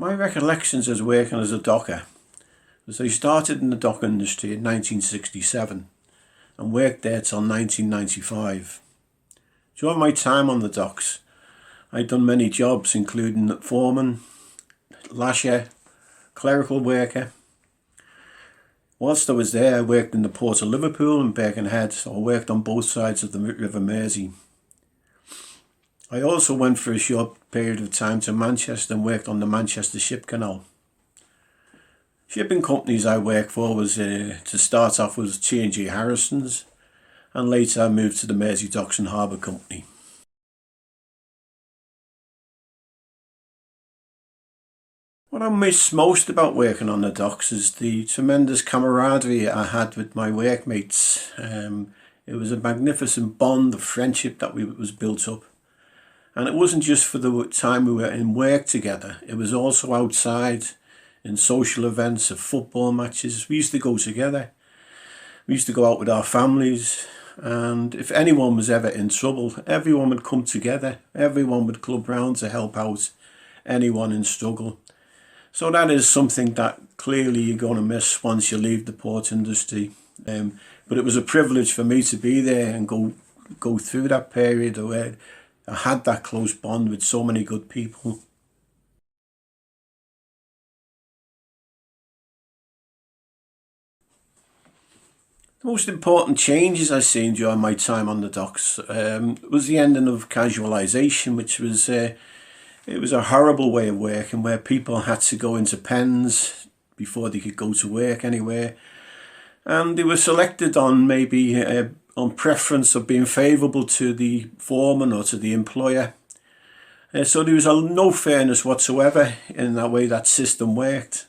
My recollections as working as a docker was I started in the dock industry in 1967 and worked there till 1995. During my time on the docks, I'd done many jobs including foreman, lasher, clerical worker. Whilst I was there, I worked in the port of Liverpool and Birkenhead, so I worked on both sides of the River Mersey. I also went for a short period of time to Manchester and worked on the Manchester Ship Canal. Shipping companies I worked for was, to start off, was T&G Harrison's, and later I moved to the Mersey Docks and Harbour Company. What I miss most about working on the docks is the tremendous camaraderie I had with my workmates. It was a magnificent bond of friendship that was built up. And it wasn't just for the time we were in work together, it was also outside in social events, of football matches. We used to go together. We used to go out with our families, and if anyone was ever in trouble, everyone would come together. Everyone would club round to help out anyone in struggle. So that is something that clearly you're going to miss once you leave the port industry. But it was a privilege for me to be there and go through that period where I had that close bond with so many good people. The most important changes I've seen during my time on the docks was the ending of casualisation, which was it was a horrible way of working where people had to go into pens before they could go to work anywhere, and they were selected on maybe on preference of being favourable to the foreman or to the employer. So there was no fairness whatsoever in that way that system worked.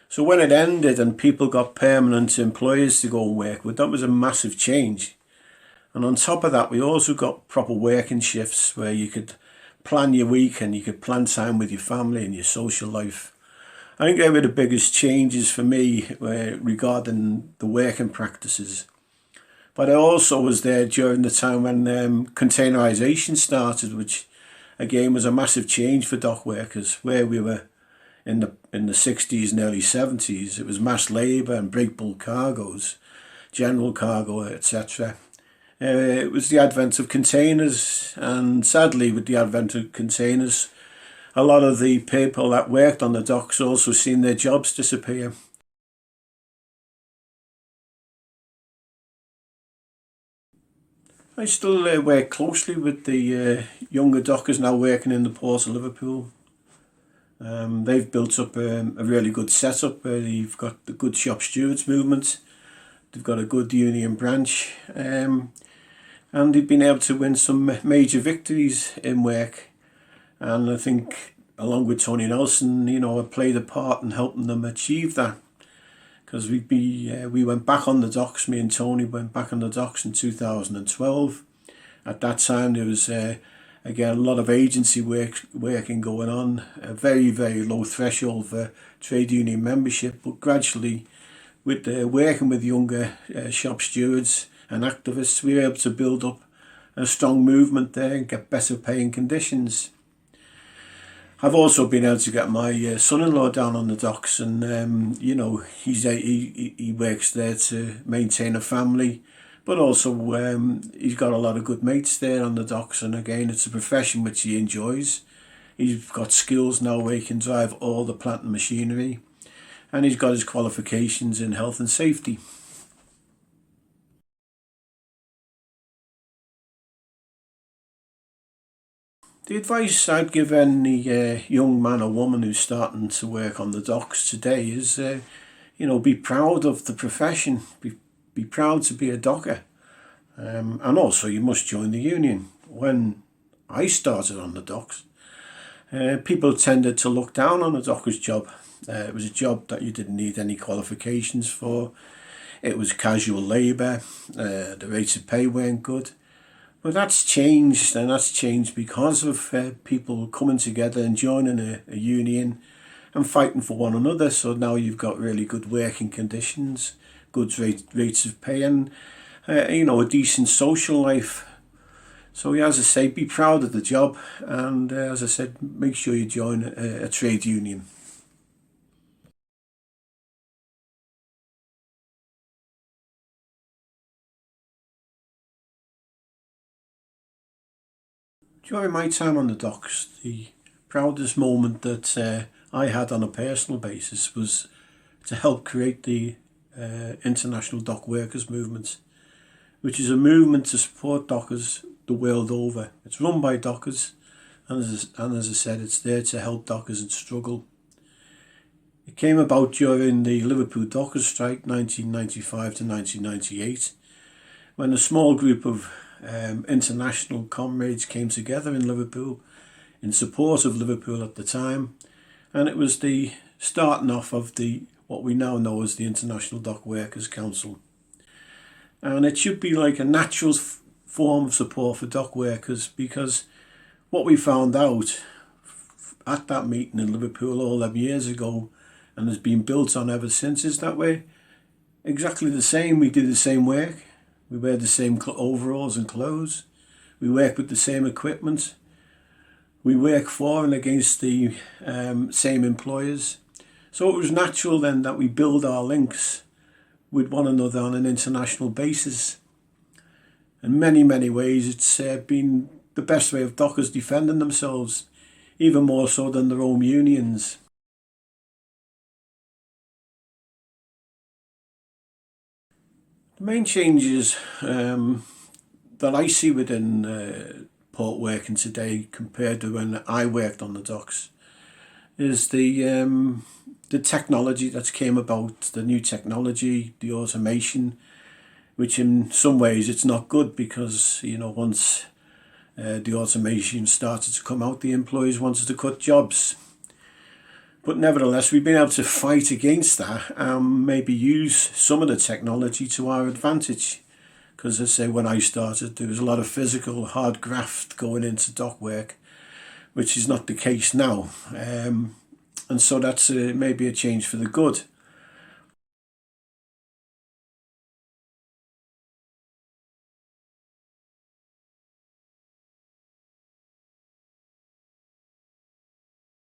So when it ended and people got permanent employers to go and work with, that was a massive change. And on top of that, we also got proper working shifts where you could plan your week and you could plan time with your family and your social life. I think they were the biggest changes for me regarding the working practices. But I also was there during the time when containerisation started, which again was a massive change for dock workers. Where we were in the 60s and early 70s, it was mass labour and break bulk cargoes, general cargo, etc. It was the advent of containers, and sadly with the advent of containers, a lot of the people that worked on the docks also seen their jobs disappear. I still work closely with the younger dockers now working in the port of Liverpool. They've built up a really good setup. They've got the good shop stewards movement. They've got a good union branch. And they've been able to win some major victories in work. And I think along with Tony Nelson, I played a part in helping them achieve that. Because we went back on the docks, me and Tony went back on the docks in 2012. At that time there was again a lot of agency working going on, a very, very low threshold for trade union membership, but gradually with working with younger shop stewards and activists, we were able to build up a strong movement there and get better paying conditions. I've also been able to get my son-in-law down on the docks, and he works there to maintain a family, but also he's got a lot of good mates there on the docks, and again it's a profession which he enjoys. He's got skills now where he can drive all the plant and machinery, and he's got his qualifications in health and safety. The advice I'd give any young man or woman who's starting to work on the docks today is, be proud of the profession. Be proud to be a docker. And also you must join the union. When I started on the docks, people tended to look down on a docker's job. It was a job that you didn't need any qualifications for. It was casual labour. The rates of pay weren't good. But that's changed, and that's changed because of people coming together and joining a union and fighting for one another. So now you've got really good working conditions, good rates of pay, and a decent social life. So as I say, be proud of the job, and as I said, make sure you join a trade union. During my time on the docks, the proudest moment that I had on a personal basis was to help create the International Dock Workers Movement, which is a movement to support dockers the world over. It's run by dockers, and as I said, it's there to help dockers in struggle. It came about during the Liverpool dockers strike 1995 to 1998, when a small group of international comrades came together in Liverpool in support of Liverpool at the time, and it was the starting off of what we now know as the International Dock Workers Council. And it should be like a natural form of support for dock workers, because what we found out at that meeting in Liverpool all them years ago, and has been built on ever since, is that we're exactly the same. We do the same work. We wear the same overalls and clothes. We work with the same equipment. We work for and against the same employers. So it was natural then that we build our links with one another on an international basis. In many, many ways, it's been the best way of dockers defending themselves, even more so than their own unions. The main changes that I see within port working today compared to when I worked on the docks is the technology that's came about, the new technology, the automation, which in some ways it's not good, because once the automation started to come out, the employees wanted to cut jobs. But nevertheless, we've been able to fight against that and maybe use some of the technology to our advantage. Because as I say, when I started, there was a lot of physical hard graft going into dock work, which is not the case now. And so that's maybe a change for the good.